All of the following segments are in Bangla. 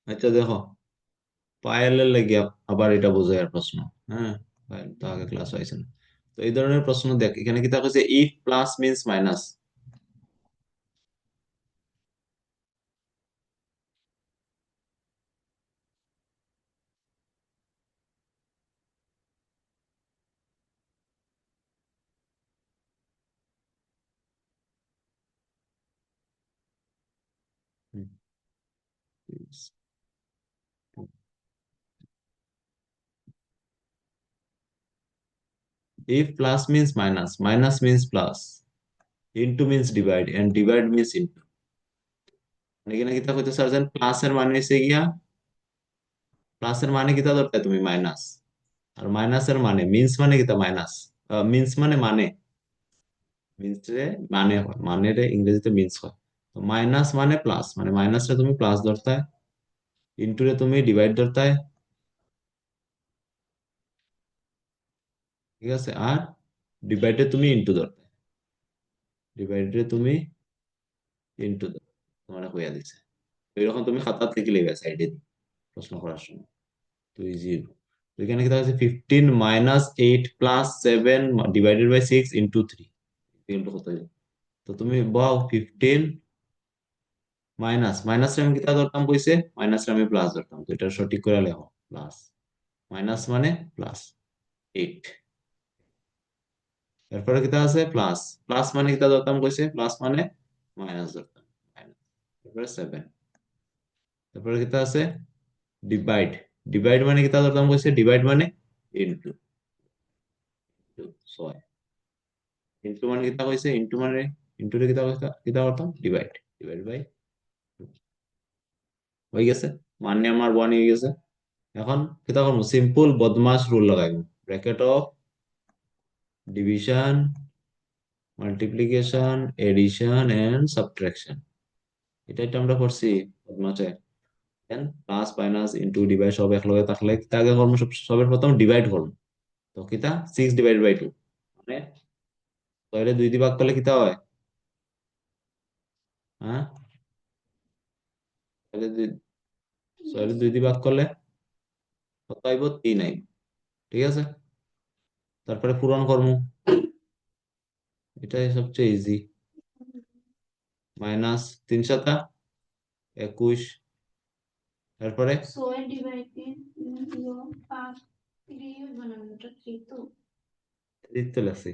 আচ্ছা দেখো, পায়েলের লাগিয়া আবার এটা বোঝায় প্রশ্ন। হ্যাঁ, পায়েল তো আগে ক্লাস হয়েছে না। তো এই ধরনের প্রশ্ন দেখ, এখানে কি থাকে যে if plus means minus. If plus means minus, minus means plus, into means divide, and divide means into. এখানে কিতা কইতে চাচ্ছেন, প্লাস এর মানে হইছে গিয়া, প্লাস এর মানে কিতা ধরতে তুমি মাইনাস, আর মাইনাস এর মানে মিন্স মানে কিতা মাইনাস, মিন্স মানে মানে, মিন্স রে মানে হয়, মানে রে ইংরেজিতে মিন্স হয়। তো মাইনাস মানে প্লাস, মানে মাইনাস রে তুমি প্লাস ধরতে, ইন্টু রে তুমি ডিভাইড ধরতে, ঠিক আছে, আর ডিভাইডে তুমি ইন্টু ধরতে, ডিভাইডে তুমি ইন্টু ধরতে, তোমার হইয়া দিছে। তো এরকম তুমি খাতা লিখে লিখবে সাইডে প্রশ্ন করার সময়, তো ইজি। তো এখানে কি দেখা যাচ্ছে 15 - 8 + 7 ডিভাইডেড বাই 6 × 3, কত হইলো? তো তুমি বাও 15 মাইনাস, মাইনাস আমি কিতা ধরতাম কইছে, মাইনাস আমি প্লাস ধরতাম, তো এটা সঠিক করে লেখো প্লাস, মাইনাস মানে প্লাস 8। এরপরে কিতা আছে প্লাস, প্লাস মানে কিতা ধরতাম কইছে, প্লাস মানে মাইনাস ধরতাম, মাইনাস। তারপরে 7, তারপরে কিতা আছে ডিভাইড, ডিভাইড মানে কিতা ধরতাম কইছে, ডিভাইড মানে ইনটু, 6। ইনটু মানে কিতা কইছে, ইনটু মানে, ইনটু রে কিতা কইছে, কিতা করতাম ডিভাইড, ডিভাইড বাই 2, হয়ে গেছে, মানে আমার 1 হয়ে গেছে। এখন কিতা করবো, সিম্পল বদমাস রুল লাগাইবো, bracket of division, multiplication, addition and subtraction. এটাই তো আমরা করছি বদমাসে। Then plus minus into divide সব একলগে থাকলে কিতা আগে করবো, সবের প্রথম ডিভাইড করবো। তো কিতা 6/2, মানে 6 রে 2 দিয়ে ভাগ করলে কিতা হয়, হ্যাঁ, 6 রে 2 দিয়ে ভাগ করলে কত আইব, 3 আইব, ঠিক আছে। তারপরে পূরণ করবো, এটাই সবচেয়ে ইজি। মাইনাস 3 × 7 = 21, তারপরে দিতে লাগছে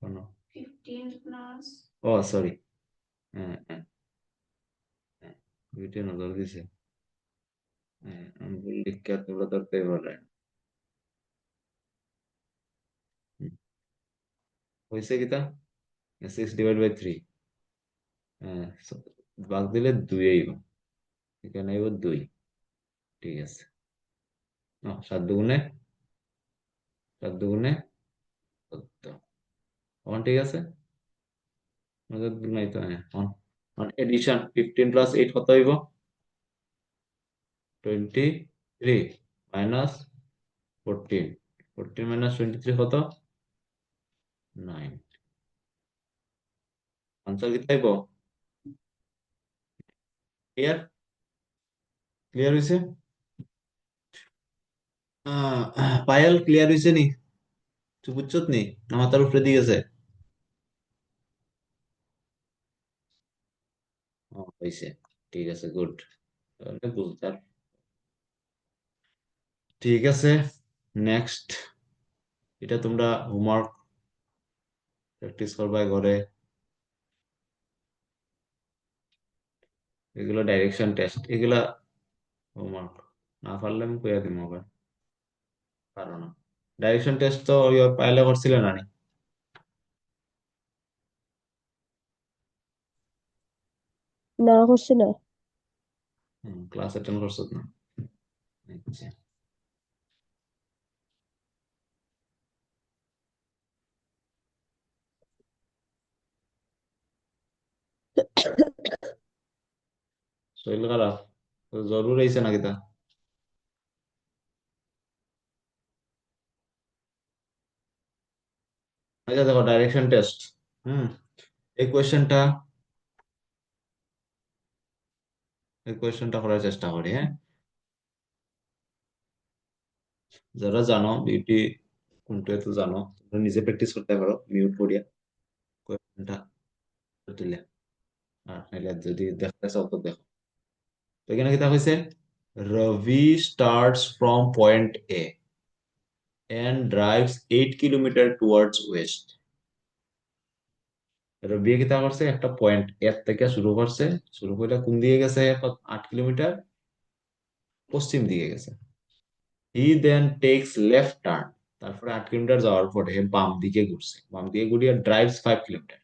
কেন? ও সরি, হ্যাঁ হ্যাঁ হ্যাঁ, দুইটা নজর দিছে। হ্যাঁ, আমি ভুল লিখে তোমরা ধরতে পারে। হয়েছে কিতা, 6/3, হ্যাঁ, ভাগ দিলে 2 আইব, এখানে আইব 2, ঠিক আছে। 7 দুগুণে 14, এখন ঠিক আছে, নজর দিল নাই তো, হ্যাঁ এডিশন 15 + 8 কত হইব, 23 মাইনাস 14, 14 মাইনাস 23 কত, 9। আনসার কি তাইব, ক্লিয়ার, ক্লিয়ার হয়েছে। পায়েল ক্লিয়ার হয়েছে নি, তুই বুঝছত নি, না মাথার উপরে দিয়ে গেছে? হয়েছে, ঠিক আছে, গুড, তাহলে বুঝতে ঠিক আছে। নেক্সট, এটা তোমরা হোমওয়ার্ক প্র্যাকটিস করবা ঘরে, এগুলো ডাইরেকশন টেস্ট, এগুলা হোমওয়ার্ক না পারলে আমি কইয়া দিব আবার, পারো না। ডাইরেকশন টেস্ট তো ওই পাইলে করছিলে না নি? না, করছি না। ক্লাস অ্যাটেন্ড করছো না? আচ্ছা, শরীর খারাপ, তো জরুর হয়েছে নাকি তা? আচ্ছা দেখো, ডাইরেকশন টেস্ট, হুম, এই কোয়েশ্চেনটা এই কোয়েশ্চেনটা করার চেষ্টা করি, হ্যাঁ। যারা জানো বিউটি কোনটা তো জানো, তোমরা নিজে প্র্যাকটিস করতে পারো মিউট করিয়া কোয়েশ্চেনটা তুলে। আর নাইলে যদি দেখতে চাও তো দেখো। তো এখানে কি তা হয়েছে, Ravi starts from point A and drives 8 kilometre towards west. Ravi কি তা করছে, একটা পয়েন্ট এর থেকে শুরু করছে, শুরু করে কোন দিকে গেছে, 8 কিলোমিটার পশ্চিম দিকে গেছে। হি দেন টেক্স লেফট টার্ন, তারপরে 8 কিলোমিটার যাওয়ার পরে বাম দিকে ঘুরছে, বাম দিকে ঘুরিয়ে ড্রাইভস 5 কিলোমিটার,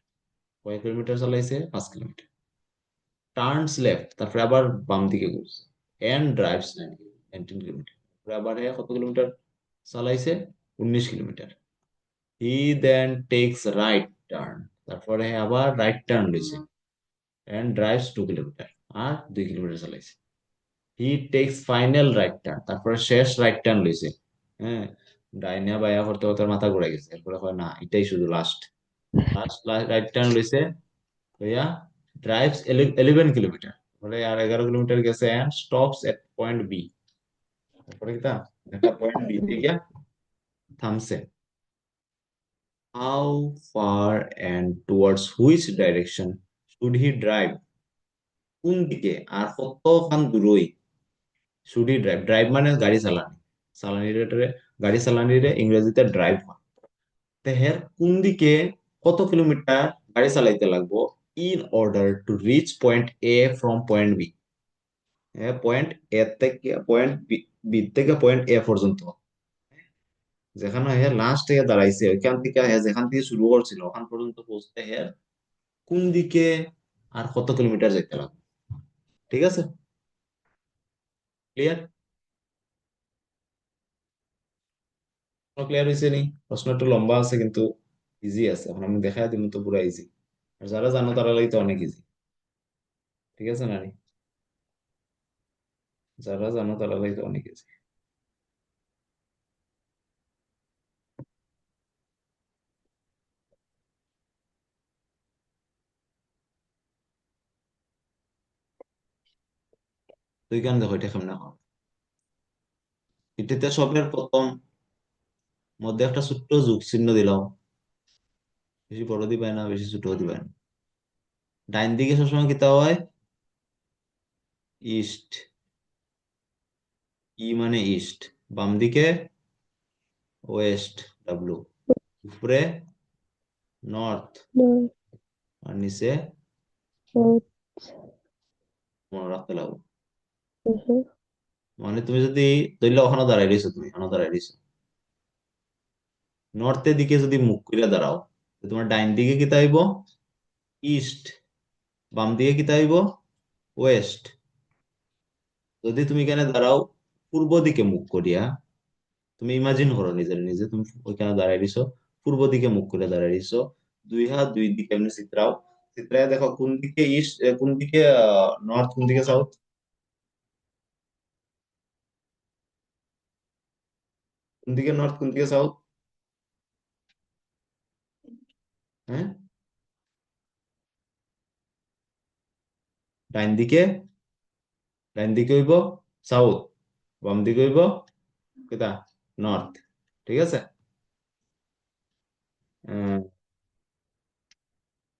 কয় কিলোমিটার চালাইছে, 5 কিলোমিটার। টার্নস লেফট, তারপরে আবার বাম দিকে ঘুরছে, এন্ড ড্রাইভস 19 কিলোমিটার, তারপরে আবার কত কিলোমিটার চালাইছে, 19 kilometre. He then takes right turn, তারপরে আবার রাইট টার্ন লইছে, এন্ড ড্রাইভস 2 কিলোমিটার, আর 2 কিলোমিটার চালাইছে। He takes final right turn, তারপরে শেষ রাইট টার্ন লইছে, হ্যাঁ। ডাইনা বায়া করতে করতে ওর মাথা ঘুরে গেছে, এরপরে হয় না এটাই শুধু লাস্ট, লাস্ট রাইট টার্ন লইছে, লইয়া ড্রাইভস 11 কিলোমিটার, তারপরে আর 11 কিলোমিটার গেছে, and stops at point B. তারপরে কি তা একটা পয়েন্ট বি তে গিয়া থামছে। How far and towards which direction should he drive, কোন দিকে আর কতখান দূরই শুড হি ড্রাইভ, ড্রাইভ মানে গাড়ি চালানি, চালানিরে গাড়ি চালানিরে ইংরেজিতে ড্রাইভ হয়। তে হের কোন দিকে কত কিলোমিটার গাড়ি চালাইতে লাগবো, in order to reach point A from point B, point A থেকে পয়েন্ট বি থেকে পয়েন্ট এ পর্যন্ত, যেখানে হে লাস্ট এ দাঁড়াইছে ওইখান থেকে হে যেখান থেকে শুরু করছিল ওখান পর্যন্ত পৌঁছতে হে কোন দিকে আর কত কিলোমিটার যেতে লাগবে। ঠিক আছে, ক্লিয়ার? ক্লিয়ার হয়েছে নি? প্রশ্ন একটু লম্বা আছে কিন্তু ইজি আছে, এখন আমি দেখাই দিব তো পুরো ইজি। আর যারা জানো তারা লাগি তো অনেক ইজি। ঠিক আছে নানি, যারা জানো তারা লাগি তো অনেক ইজি। তুই কেন দেখো এটা কেমন হয়, এটাতে সবের প্রথম মধ্যে একটা ছোট্ট যোগ চিহ্ন দিলাম, বেশি বড় দিবাই না বেশি ছোট দিবাই না। ডাইন দিকে সবসময় কিতা হয়, ইস্ট, ই মানে ইস্ট। বাম দিকে ওয়েস্ট, ডাব্লু। উপরে নর্থ, North, আর নিচে south, মনে রাখতে লাগবে। mhm, মানে তুমি যদি ধরলে ওখানে দাঁড়াই রইছো, তুমি ওখানে দাঁড়াই রইছো, নর্থের দিকে যদি মুখ করে দাঁড়াও, তো তোমার ডাইন দিকে কি তাইব, ইস্ট। বাম দিকে কি তাইব, ওয়েস্ট। যদি তুমি এখানে দাঁড়াও পূর্ব দিকে মুখ করিয়া, তুমি ইমাজিন করো নিজের নিজে তুমি ওইখানে দাঁড়াই রইছো, পূর্ব দিকে মুখ করে দাঁড়াই রইছো, দুই হাত দুই দিকে এমনি চিত্রাও, চিত্রায় দেখো কোন দিকে ইস্ট, কোন দিকে নর্থ, কোন দিকে সাউথ, কোন দিকে নর্থ কোন দিকে সাউথ, হ্যাঁ। ডাইন দিকে, ডাইন দিকে হইব সাউথ, বাম দিকে হইব কেটা, নর্থ। ঠিক আছে। আহ,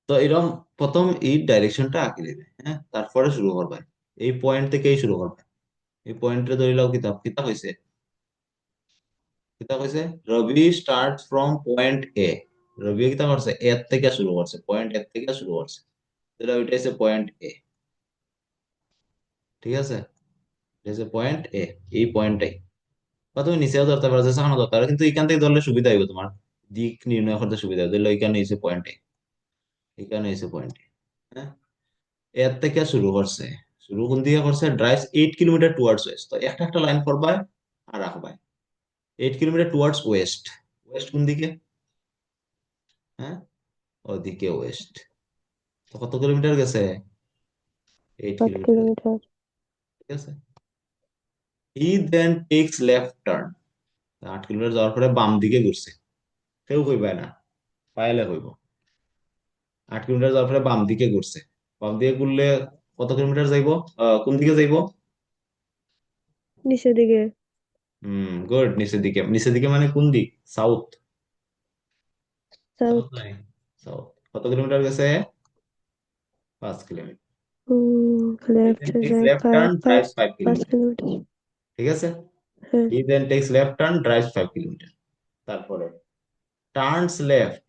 তো এরকম প্রথম এই ডাইরেকশনটা আঁকি দিবে, হ্যাঁ, তারপরে শুরু করবে, এই পয়েন্ট থেকেই শুরু করবে। এই পয়েন্টে ধরে লাও কিতাব কিতাব হয়েছে, কিতাব হয়েছে রবি স্টার্ট ফ্রম পয়েন্ট এ। রবি কিতাব করছে এর থেকে শুরু করছে, পয়েন্ট এর থেকে শুরু করছে, তাহলে ওইটা হচ্ছে পয়েন্ট এ। ঠিক আছে, এটা হচ্ছে পয়েন্ট এ, এই পয়েন্টটাই। বা তুমি নিচেও ধরতে পারো, যেখানে ধরতে পারো, কিন্তু এখান থেকে ধরলে সুবিধা হইব তোমার, দিক নির্ণয় করতে সুবিধা হবে। ধরলে এখানে হচ্ছে পয়েন্ট এ, এখানে হচ্ছে পয়েন্ট এ, হ্যাঁ। এর থেকে শুরু করছে, শুরু কোন দিকে করছে, ড্রাইভস 8 কিলোমিটার টুয়ার্ডস ওয়েস্ট, তো একটা একটা লাইন করবা আর রাখবা। 8 কিলোমিটার টুয়ার্ডস ওয়েস্ট, ওয়েস্ট কোন দিকে, হ্যাঁ, ওদিকে ওয়েস্ট। তো কত কিলোমিটার গেছে, 8 8 কিলোমিটার। kilometer, ঠিক আছে। হি then text left turn, 8 kilometre যাওয়ার পরে বাম দিকে ঘুরছে, কেউ কইবা না, পাইলে কইব। 8 কিলোমিটার যাওয়ার পরে বাম দিকে ঘুরছে, বাম দিকে ঘুরলে কত কিলোমিটার যাইবো, কোন দিকে যাইবো? নিচের দিকে। গুড, নিচের দিকে। নিচের দিকে মানে কোন দিক? সাউথ। South south. নাই, সাউথ। কত কিলোমিটার গেছে? 5 kilometre. He left then takes যায় left five turn, five drives 5 পাঁচ কিলোমিটার। কিলোমিটার ঠিক আছে। হ্যাঁ। He then takes left turn, drives 5 kilometre. তারপরে টার্নস লেফট,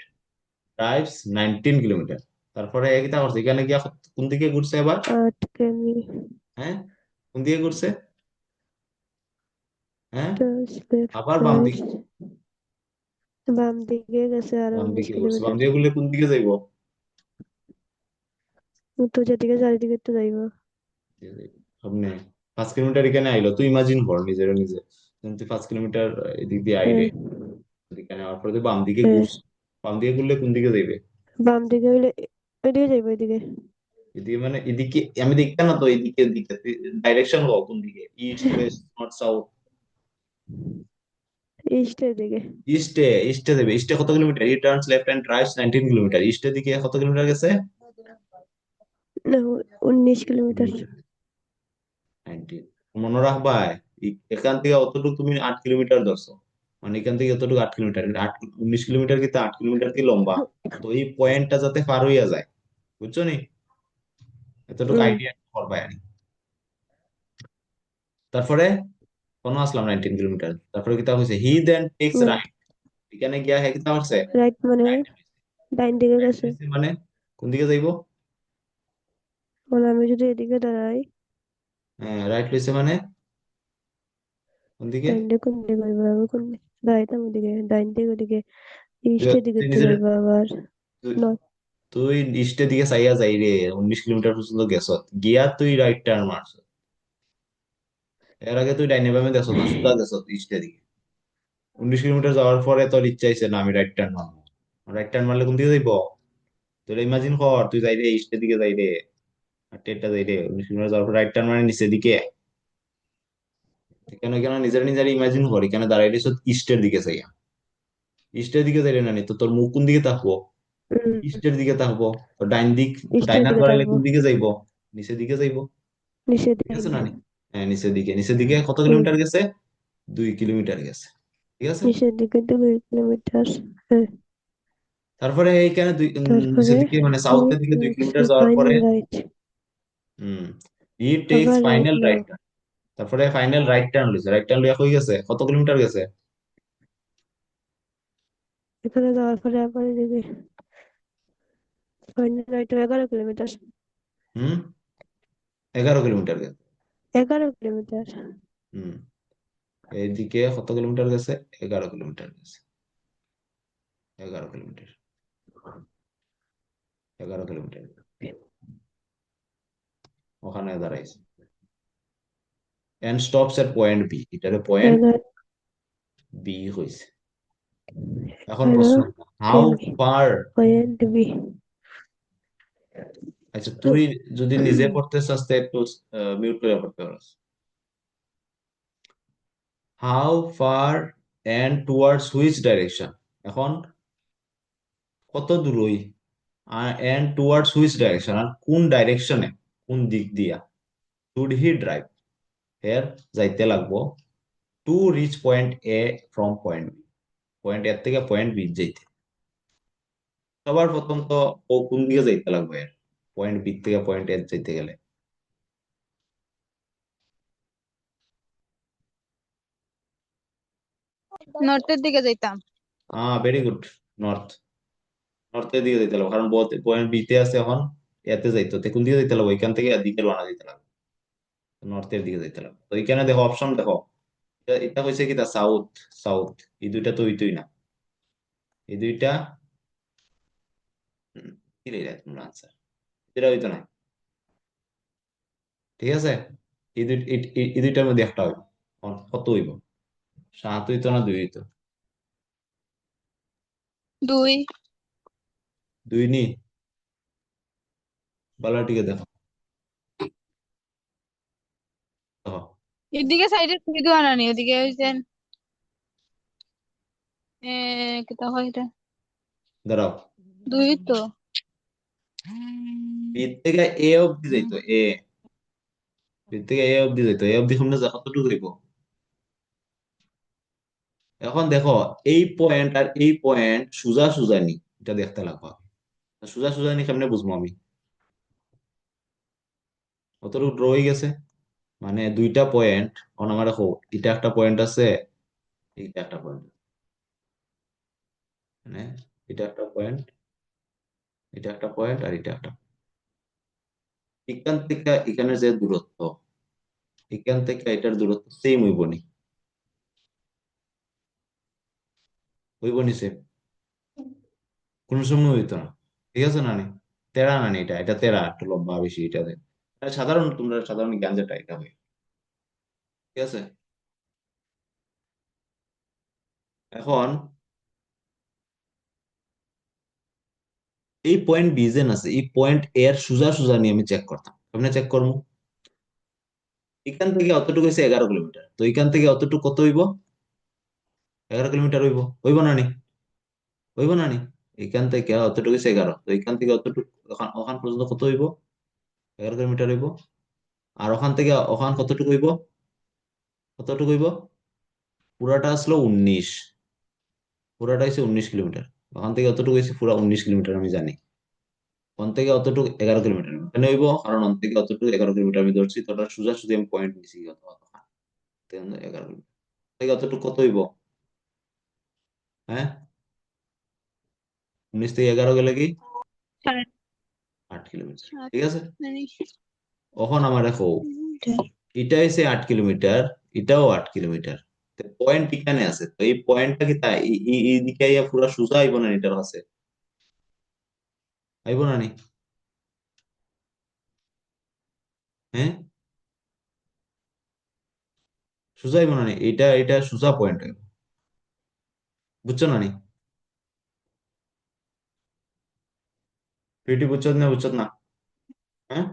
ড্রাইভস 19 কিলোমিটার। তারপরে একই তা করছে, এখানে গিয়া কোন দিকে ঘুরছে এবার? 8 কিমি। হ্যাঁ, কোন দিকে ঘুরছে? হ্যাঁ, টার্নস লেফট আবার বাম ড্রাইভস। দিকে। বাম দিকে গেছে আরো বাম উনিশ দিকে ঘুরছে, বাম কিলোমিটার দিকে ঘুরলে কোন দিকে যাইবো? উত্তর যেদিকে চারিদিকে তো যাইব। সামনে 5 কিলোমিটার এখানে আইলো, তুই ইমাজিন কর নিজের নিজে। যখন তুই 5 কিলোমিটার এদিক দিয়ে হ্যাঁ। আইলে, এখানে আওয়ার পরে তুই বাম দিকে হ্যাঁ, ঘুরছ। বাম দিকে ঘুরলে কোন দিকে যাইবে? বাম দিকে হইলে এদিকে যাইব এদিকে। এদিকে মানে এদিকে, আমি দেখতাম না তো এদিকে দিকে, ডাইরেকশন কও কোন দিকে, ইস্ট ওয়েস্ট নর্থ সাউথ? ইস্টের দিকে। ইস্টে, ইস্টে দেবে। ইস্টে কত kilometre? He turns left and right 19 kilometre. ইস্টের দিকে কত কিলোমিটার গেছে? না, 19 কিলোমিটার। কিলোমিটার 19। মনে রাখবা, এখান থেকে অতটুকু তুমি 8 কিলোমিটার ধরছো, মানে এখান থেকে অতটুকু 8 কিলোমিটার, কিন্তু 19 কিলোমিটার কিন্তু 8 কিলোমিটার কি লম্বা। তো এই পয়েন্টটা যাতে পার হইয়া যায়, বুঝছো নি? এতটুকু হুম। আইডিয়া করবা আর কি। তারপরে কোনো আসলাম 19 কিলোমিটার, তারপরে কি তা হয়েছে? হি দেন টেক্স না, রাইট। এখানে গিয়া হ্যাঁ কি তা হচ্ছে? রাইট মানে রাইট। ডাইন দিকে রাইট গেছে। মানে কোন দিকে যাইবো? মানে আমি যদি এদিকে দাঁড়াই, হ্যাঁ, রাইট লইছে মানে কোন দিকে? ডাইন দিকে কোন দিকে যাইব? আমি কোন দিকে দাঁড়াইতাম? ওদিকে ডাইন দিকে ওদিকে তুই ইস্টের দিকে তুই তো নিজের, যাইব আবার। তুই নর্থ। তুই ইস্টের দিকে চাইয়া যাই রে, 19 কিলোমিটার পর্যন্ত গেছ, গিয়া তুই রাইট টার্ন মারছ। এর আগে তুই ডাইনে বামে গেছ না, সুদা গেছ ইস্টের দিকে। 19 কিলোমিটার যাওয়ার পরে তোর ইচ্ছা হইছে না আমি রাইট টার্ন মারবো। রাইট টার্ন মারলে কোন দিকে যাইব? তুই ইমাজিন কর, তুই যাই রে ইস্টের দিকে যাই রে, আর টেটটা যাই রে, 19 কিলোমিটার যাওয়ার পর রাইট টার্ন মানে নিচের দিকে। কেন কেন নিজের নিজের ইমাজিন কর, এখানে দাঁড়াই রইছ ইস্টের দিকে চাইয়া। ইস্টের দিকে যাই রে, না নি তো তোর মুখ কোন দিকে থাকবো? হুম। ইস্টের দিকে থাকবো। তো ডাইন দিক, ইস্টের ডাইনার দিকে বাড়াইলে থাকবো। কোন দিকে যাইবো? নিচের দিকে যাইবো। নিচের ঠিক আছে দিকে। না নি? হ্যাঁ, নিচের দিকে। নিচের দিকে কত হুম। কিলোমিটার গেছে? 2 কিলোমিটার গেছে। ঠিক আছে। নিচের দিকে 2 কিলোমিটার। হ্যাঁ। তারপরে এইখানে তারপরে নিচের দিকে মানে হি সাউথের দিকে দুই টেক্স কিলোমিটার যাওয়ার পরে, ফাইনাল রাইট। হুম, ই টেক্স আবার right final now. Right turn. তারপরে ফাইনাল রাইট টার্ন লইছে। রাইট টার্ন লইয়া কই গেছে? কত কিলোমিটার গেছে? এখানে যাওয়ার পরে আবার এদিকে ফাইনাল রাইট 11 কিলোমিটার। হুম, 11 কিলোমিটার গেছে। 11 কিলোমিটার। হুম, এইদিকে কত কিলোমিটার গেছে? 11 কিলোমিটার গেছে। 11 কিলোমিটার, 11 কিলোমিটার ওখানে দাঁড়াইছে। And stops at point B, এটারে পয়েন্ট এগারো বি হইছে। এখন এগারো প্রশ্ন, হাউ কিমি ফার? Point B. আচ্ছা, তুই যদি নিজে পড়তে চাস তো একটু মিউট করে পড়তে পারস। How far and towards which direction? এখন কত দূরই, এন্ড টুয়ার্ডস হুইচ ডাইরেকশন, আর কোন ডাইরেকশনে, কোন দিক দিয়া শুড হি ড্রাইভ, এর যাইতে লাগবো to reach point A from point B. Point A থেকে পয়েন্ট বি যাইতে সবার প্রথম তো ও কোন দিকে যাইতে লাগবে এর, পয়েন্ট বি থেকে পয়েন্ট এ যাইতে গেলে? নর্থের দিকে যাইতাম। Very good. নর্থ। নর্থের দিকে যাইতে লাগবে, কারণ পয়েন্ট বি তে আছে, এখন এতে যাইতো, তো কোন দিকে যাইতে লাগবে? ওইখান থেকে এদিকে রওনা দিতে লাগবে, নর্থের দিকে যাইতে লাগবে। তো এখানে দেখো অপশন দেখো, এটা হয়েছে কি তা সাউথ। সাউথ, এই দুইটা তো হইতোই না, এই দুইটা, কি রে তোমার আনসার, এটা হইতো না। ঠিক আছে, এই দুইটার মধ্যে একটা হইব। কত হইব? 7 হইতো না 2 হইতো? 2। 2 নি, বলো ঠিক দেখো। দেখো, এদিকে সাইডে থুই দিও না নি, ওদিকে হইছেন কিতা হয় এটা? দাঁড়াও। 2 তো। বি থেকে এ অবধি যাইতো, বি থেকে এ অবধি যাইতো, এ অবধি সামনে যা কতটুকু যাইব। এখন দেখো, এই পয়েন্ট আর এই পয়েন্ট সোজা সোজা নি, এটা দেখতে লাগবা। সোজা সোজা নি কেমনে বুঝবো আমি? অতটুকু ড্র হয়ে গেছে, মানে দুইটা পয়েন্ট। এখন আমার দেখো, এটা একটা পয়েন্ট আছে, এইটা একটা পয়েন্ট, মানে এটা একটা পয়েন্ট, এটা একটা পয়েন্ট, আর এটা একটা। এখান থেকে এখানে যে দূরত্ব, এখান থেকে এটার দূরত্ব সেম হইব নি? হইব নি সেম? কোন সময় হইতো না। ঠিক আছে না নি? তেরা না নি, এটা এটা তেরা, একটু লম্বা বেশি এটাতে। এটা সাধারণ, তোমরা সাধারণ জ্ঞান যেটা, এটা হয়। ঠিক আছে। এখন এই পয়েন্ট বি যেন আছে, এই পয়েন্ট এর সোজা সোজা নিয়ে আমি চেক করতাম। কেমনে চেক করবো? এখান থেকে অতটুকু হয়েছে 11 কিলোমিটার, তো এখান থেকে অতটুকু কত হইব? 11 কিলোমিটার হইব, হইব না নি? হইব না নি? এখান থেকে অতটুকু হয়েছে 11, তো এখান থেকে অতটুকু ওখান ওখান পর্যন্ত কত হইব? 11 কিলোমিটার হইব। আর ওখান থেকে ওখান কতটুকু হইব? কতটুকু হইব? পুরাটা আসলো 19, পুরাটা হয়েছে 19 কিলোমিটার। ওখান থেকে অতটুকু হয়েছে পুরা 19 কিলোমিটার, আমি জানি। ওখান থেকে অতটুকু 11 কিলোমিটার কেন হইব? কারণ ওখান থেকে অতটুকু 11 কিলোমিটার আমি ধরছি, তো ওটা সোজা সোজা আমি পয়েন্ট নিছি, কত কত 11 কিলোমিটার থেকে অতটুকু কত হইব? হ্যাঁ, 19 থেকে 11 গেলে কি? সাড়ে 8 কিলোমিটার। সাত ঠিক আছে। মানে এখন আমার দেখো, এটা হচ্ছে 8 কিলোমিটার, এটাও 8 কিলোমিটার। পয়েন্ট এখানে আছে, তো এই পয়েন্টটা কি তাই এইদিকে আইয়া পুরা সোজা আইব না এটার কাছে? আইব না নি? হ্যাঁ, সোজা আইব না নি? এটা এটা সোজা পয়েন্ট আইব। বুঝছো না নি? পিটি বুঝছো না, বুঝছো না? হ্যাঁ।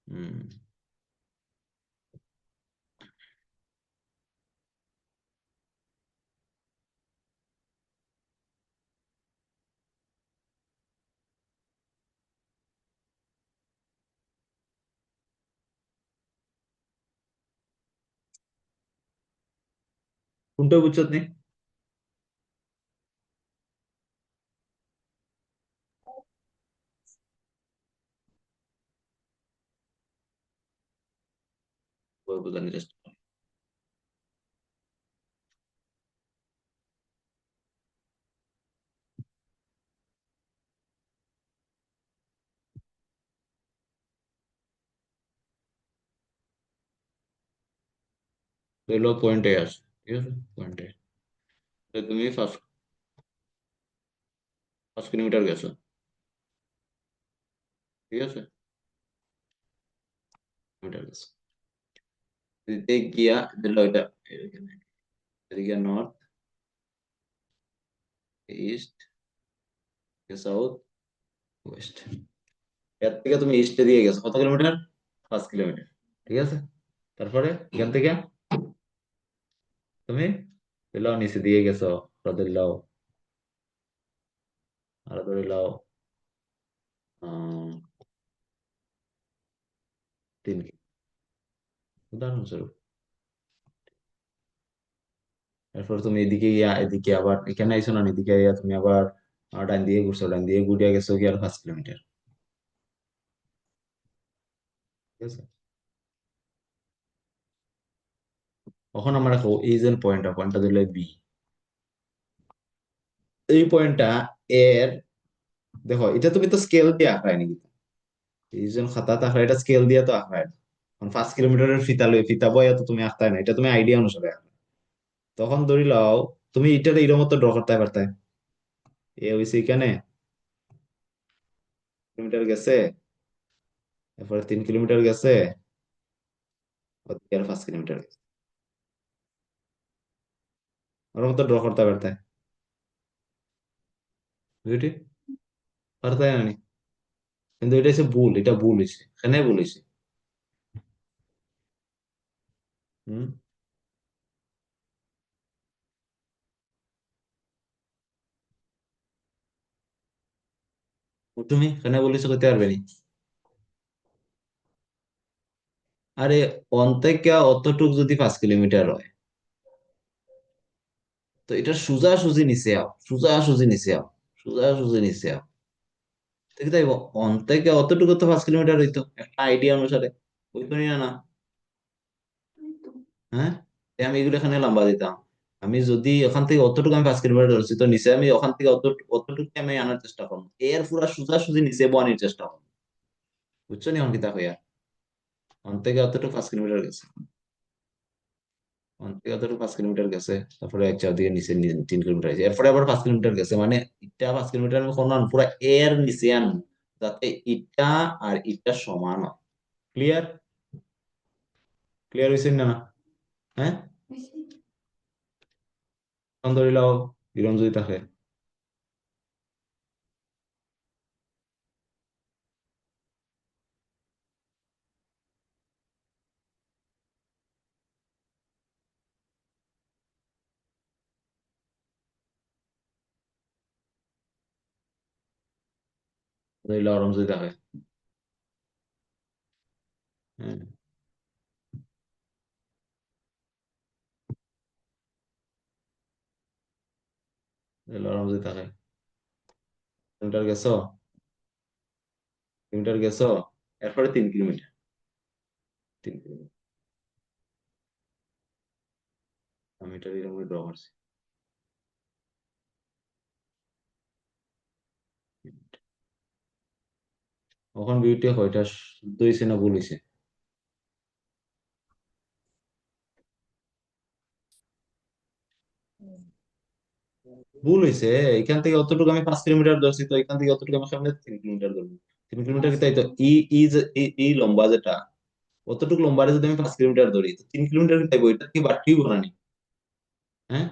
হুম। কোনটা বুঝছো নি? ওই বুঝানি চেষ্টা করো। এগুলো পয়েন্টে আসে। ঠিক আছে, পয়েন্টে। তুমি 5 কিলোমিটার গেছো। ঠিক আছে, মিটার গেছো। এদিকে গিয়া দিল এটা, এখানে এদিকে নর্থ, ইস্ট, সাউথ, ওয়েস্ট। এর থেকে তুমি ইস্টে দিয়ে গেছো কত কিলোমিটার? 5 কিলোমিটার। ঠিক আছে। তারপরে এখান থেকে তুমি দিলাও নিচে দিয়ে গেছো, আরো ধরিলাও, আরো ধরিলাও 3 উদাহরণস্বরূপ। এরপর তুমি এদিকে ইয়া, এদিকে আবার এখানে আইসো না, এদিকে ইয়া তুমি আবার ডান দিয়ে ঘুরছো, ডান দিয়ে ঘুরিয়া গেছো কি আর 5 কিলোমিটার। ঠিক আছে। এখন আমরা এই যে পয়েন্টটা, পয়েন্টটা দিলে বি, এই পয়েন্টটা এর, দেখো এটা তুমি তো স্কেল দিয়ে আঁকায় নাকি? এই যে খাতা আঁকা, এটা স্কেল দিয়ে তো আঁকায় না। 5 কিলোমিটারের ফিতা লই, ফিতা বইয়া তো তুমি আঁকতাই না, এটা তুমি আইডিয়া অনুসারে আঁকা। তখন ধরি লাও, তুমি এটা এরকম মতো ড্র করতে পারতে। এ হইছে এখানে কিলোমিটার গেছে, এরপরে 3 কিলোমিটার গেছে, ওদিকে আর 5 কিলোমিটার গেছে। ওর মতো ড্র করতে পারতে, বুঝলি? পারতে না নি? কিন্তু এটা হচ্ছে ভুল, এটা ভুল হয়েছে, এখানে ভুল হয়েছে। হম। তুমি কেন বলিস করতে পারবে নি? আরে অন্তেকা অতটুক যদি 5 কিলোমিটার হয়, তো এটা সোজা সুজি নিচে আও, সোজা সুজি নিচে আও, সোজা সুজি নিচে আও। ঠিক তাই, অন্তেকা অতটুকু তো 5 কিলোমিটার হইতো একটা আইডিয়া অনুসারে, হইতো না না? হ্যাঁ, তাই আমি এগুলো এখানে লম্বা দিতাম। আমি যদি ওখান থেকে অতটুকু আমি 5 কিলোমিটার ধরছি, তো নিচে আমি ওখান থেকে অতটুকু আমি আনার চেষ্টা করবো, এর পুরা সোজা সুজি নিচে বানির চেষ্টা করবো। বুঝছো নি অঙ্কিতা হইয়া? ওখান থেকে অতটুকু 5 কিলোমিটার গেছে, ওখান থেকে অতটুকু 5 কিলোমিটার গেছে, তারপরে এক চার দিকে নিচে 3 কিলোমিটার গেছে, এরপরে আবার 5 কিলোমিটার গেছে, মানে ইটা 5 কিলোমিটার আমি কোনো পুরা এর নিচে আনবো, যাতে ইটা আর ইটা সমান হয়। ক্লিয়ার? ক্লিয়ার হয়েছে না না? হ্যাঁ, তখন ধরে লাও বিরম যদি থাকে, ধরে লাও ওরম যদি থাকে। হ্যাঁ, ধরে লাও ওরম যদি থাকে। কিলোমিটার গেছো, কিলোমিটার গেছো, এরপরে 3 কিলোমিটার, 3 কিলোমিটার। আমি এটা এরকম ড্র করছি। এখন বিউটি কয়টা শুদ্ধ হয়েছে না ভুল হয়েছে? ভুল হয়েছে। এখান থেকে অতটুকু আমি 5 কিলোমিটার ধরছি, তো এখান থেকে অতটুকু আমার সামনে 3 কিলোমিটার ধরবো। 3 কিলোমিটার কি তাই তো, ই লম্বা যেটা, অতটুকু লম্বারে যদি আমি 5 কিলোমিটার ধরি, তো 3 কিলোমিটার কি তাইবো, এটা কি বাড়তি বানানি? হ্যাঁ,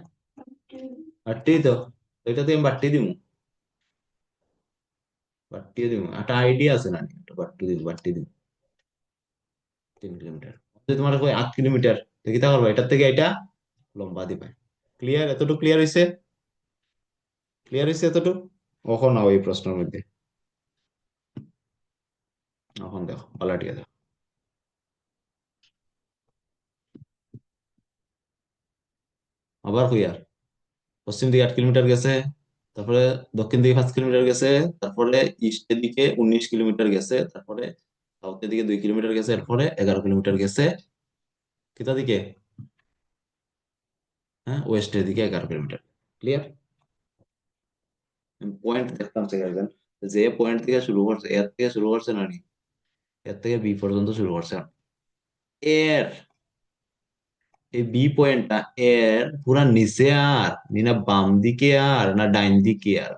বাড়তি তো, তো এটাতে আমি বাড়তি দিব, বাড়তি দিব, একটা আইডিয়া আছে না, একটা বাড়তি দিব, বাড়তি দিব। 3 কিলোমিটার যদি তোমার কই 8 কিলোমিটার, তো কি তা করবো, এটার থেকে এটা লম্বা দিবে। ক্লিয়ার? এতটুকু ক্লিয়ার হয়েছে? ক্লিয়ার হয়েছে এতটুকু? কখন নাও এই প্রশ্নের মধ্যে, এখন দেখো পাল্লাটিয়া দেখো। আবার কই আর, পশ্চিম দিকে 8 কিলোমিটার গেছে, তারপরে দক্ষিণ দিকে 5 কিলোমিটার গেছে, তারপরে ইস্টের দিকে 19 কিলোমিটার গেছে, তারপরে সাউথের দিকে 2 কিলোমিটার গেছে, এরপরে 11 কিলোমিটার গেছে। কিতা দিকে? হ্যাঁ, ওয়েস্টের দিকে 11 কিলোমিটার। ক্লিয়ার? পয়েন্ট দেখতাম সেখানে, যে পয়েন্ট থেকে শুরু করছে, এর থেকে শুরু করছে না নি, এর থেকে বি পর্যন্ত শুরু করছে। এর এই বি পয়েন্টটা এর পুরা নিচে আর না বাম দিকে আর না ডাইন দিকে আর,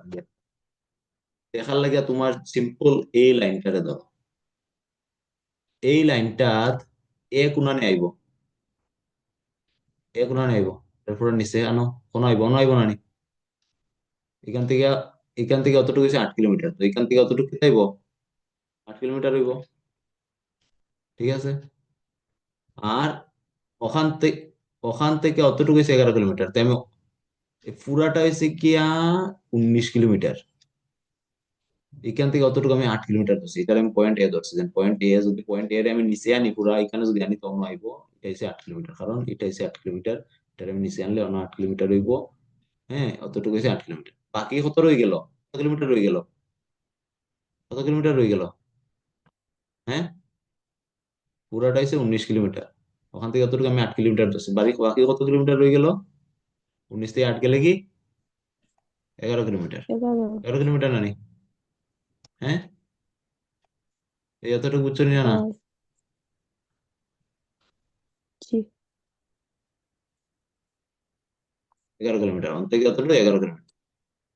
দেখার লাগে তোমার সিম্পল এই লাইনটারে ধরো, এই লাইনটা এ কোণানে আইব, এ কোণানে আইব, তারপরে নিচে আনো, কোনো আইব না নি? এখান থেকে, এখান থেকে অতটুকু হচ্ছে 8 কিলোমিটার, তো এখান থেকে অতটুকু আইব 8 কিলোমিটার হইব। ঠিক আছে? আর ওখান থেকে, ওখান থেকে অতটুকু হচ্ছে 11 কিলোমিটার, তাই আমি এই পুরাটা হয়েছে গিয়া 19 কিলোমিটার। এখান থেকে অতটুকু আমি 8 কিলোমিটার ধরছি, এটা আমি পয়েন্ট এ ধরছি, পয়েন্ট এ যদি পয়েন্ট এ আমি নিচে আনি পুরা, এখানে যদি আনি তখন আইব এটা হচ্ছে 8 কিলোমিটার, কারণ এটা হচ্ছে 8 কিলোমিটার, এটা আমি নিচে আনলে অন্য 8 কিলোমিটার হইব। হ্যাঁ, অতটুকু হচ্ছে 8 কিলোমিটার, বাকি কত রয়ে গেল, কত কিলোমিটার রয়ে গেল, কত কিলোমিটার রয়ে গেল? হ্যাঁ, পুরাটা হচ্ছে 19 কিলোমিটার, ওখান থেকে অতটুকু আমি 8 কিলোমিটার ধরছি, বাকি বাকি কত কিলোমিটার রয়ে গেল? 19 থেকে 8 গেলে কি 11 কিলোমিটার। 11। 11 কিলোমিটার না নি? হ্যাঁ, এই এতটুকু বুঝছো না না? আর জি। 11 কিলোমিটার, অন থেকে অতটুকু 11 কিলোমিটার।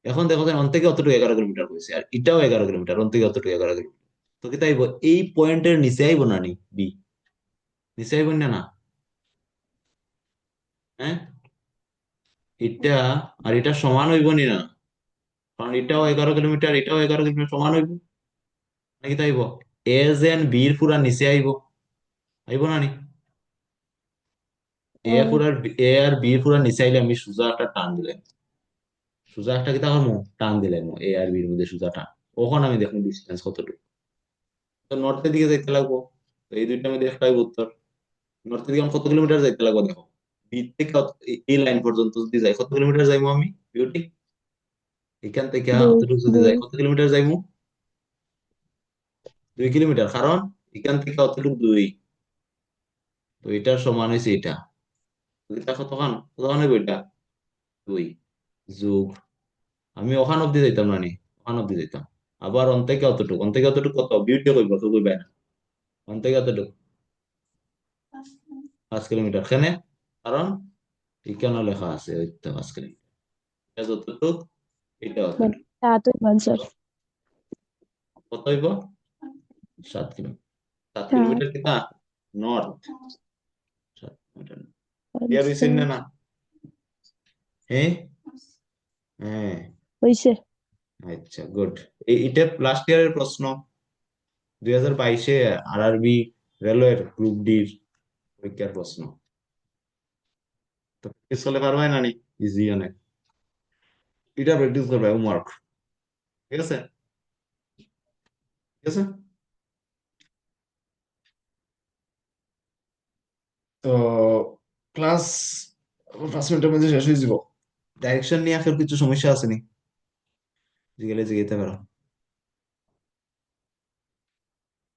এখন দেখো যে অন থেকে অতটুকু 11 কিলোমিটার হয়েছে, আর এটাও 11 কিলোমিটার, অন থেকে অতটুকু 11 কিলোমিটার। তো কি তাইব, এই পয়েন্টের নিচে আইব না নি বি? নিচে আইব না না? হ্যাঁ, এটা আর এটা সমান হইব নি না? কারণ এটাও 11 কিলোমিটার, এটাও 11 কিলোমিটার, সমান হইব নাকি তাইব? এ যেন বির পুরা নিচে আইব, আইব না নি? এ আর পুরা, এ আর বি পুরা নিচে আইলে আমি সোজা একটা টান দিলাম, সোজা একটা কিতা করবো, টান দিলাম এ আর বির মধ্যে সোজা টান, ওখানে আমি দেখুন ডিস্টেন্স কতটুকু। তো নর্থের দিকে যাইতে লাগবো, তো এই দুইটার মধ্যে একটাই উত্তর। নর্থের দিকে আমি কত কিলোমিটার যাইতে লাগবো দেখো, বি থেকে এই লাইন পর্যন্ত যদি যাই কত কিলোমিটার যাইবো আমি বিউটি, এখান থেকে দুই অতটুকু যদি দুই যাই কত কিলোমিটার যাইবো, 2 কিলোমিটার, কারণ এখান থেকে অতটুকু 2, তো এটার সমান হয়েছে এটা। তো এটা কতখান কতখান হইব এটা, 2 যোগ, আমি ওখান অব্দি যাইতাম না নি, ওখান অব্দি যাইতাম। আবার অন থেকে অতটুকু কত বিউটি কইব, তো কইবে না। অন থেকে অতটুকু 5 কিলোমিটার, কেনে? কারণ এখানে লেখা আছে ওই তো 5 কিলোমিটার, এটা যতটুকু এটা মানে অতটুকু। 7 হইব আনসার। কত হইব? 7 কিলোমিটার। 7 7 কিলোমিটার কিনা নর্থ, 7 কিলোমিটার। ক্লিয়ার হয়েছে আনসার না না? হ্যাঁ, হ্যাঁ, হইছে। আচ্ছা গুড। এটা লাস্ট ইয়ারের প্রশ্ন, 2022-এ আরআরবি রেলওয়ের গ্রুপ ডির পরীক্ষার প্রশ্ন। তো প্র্যাকটিস করলে পারবে না নি, ইজি অনেক। এটা প্র্যাকটিস করবে হোমওয়ার্ক, ঠিক আছে? ঠিক আছে, তো ক্লাস 5 মিনিটের মধ্যে শেষ হয়ে যাব। ডাইরেকশন নিয়ে ফের কিছু সমস্যা আছে নি, জিগেলে জিগাইতে পারো।